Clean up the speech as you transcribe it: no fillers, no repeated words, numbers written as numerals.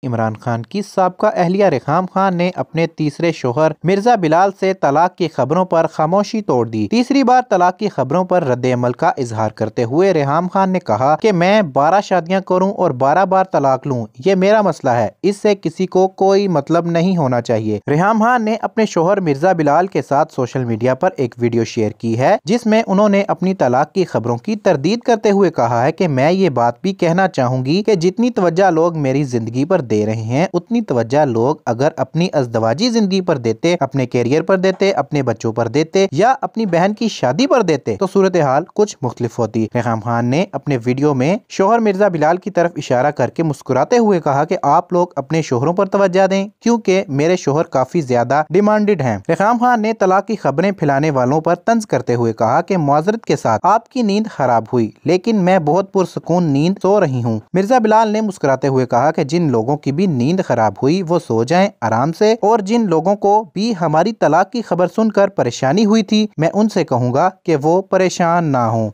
عمران خان کی سابقہ اہلیہ ریحام خان نے اپنے تیسرے شوہر مرزا بلال سے طلاق کی خبروں پر خاموشی توڑ دی۔ تیسری بار طلاق کی خبروں پر رد عمل کا اظہار کرتے ہوئے ریحام خان نے کہا کہ میں 12 شادیاں کروں اور 12 بار طلاق لوں، یہ میرا مسئلہ ہے، اس سے کسی کو کوئی مطلب نہیں ہونا چاہیے۔ ریحام خان نے اپنے شوہر مرزا بلال کے ساتھ سوشل میڈیا پر ایک ویڈیو شیئر کی ہے جس میں انہوں نے اپنی طلاق کی خبروں کی تردید کرتے ہوئے کہا ہے کہ میں یہ بات بھی کہنا چاہوں گی کہ جتنی توجہ لوگ میری زندگی پر دے رہے ہیں اتنی توجہ لوگ اگر اپنی ازدواجی زندگی پر دیتے، اپنے کیریئر پر دیتے، اپنے بچوں پر دیتے یا اپنی بہن کی شادی پر دیتے تو صورتحال کچھ مختلف ہوتی۔ ریحام خان نے اپنے ویڈیو میں شوہر مرزا بلال کی طرف اشارہ کر کے مسکراتے ہوئے کہا کہ آپ لوگ اپنے شوہروں پر توجہ دیں کیونکہ میرے شوہر کافی زیادہ ڈیمانڈڈ ہیں۔ ریحام خان نے طلاق کی خبریں پھیلانے والوں پر طنز کرتے ہوئے کہا کہ معذرت کے ساتھ آپ کی نیند خراب ہوئی لیکن میں بہت پرسکون نیند سو رہی ہوں۔ مرزا بلال نے مسکراتے ہوئے کہا کہ جن لوگوں کی بھی نیند خراب ہوئی وہ سو جائیں آرام سے، اور جن لوگوں کو بھی ہماری طلاق کی خبر سن کر پریشانی ہوئی تھی میں ان سے کہوں گا کہ وہ پریشان نہ ہوں۔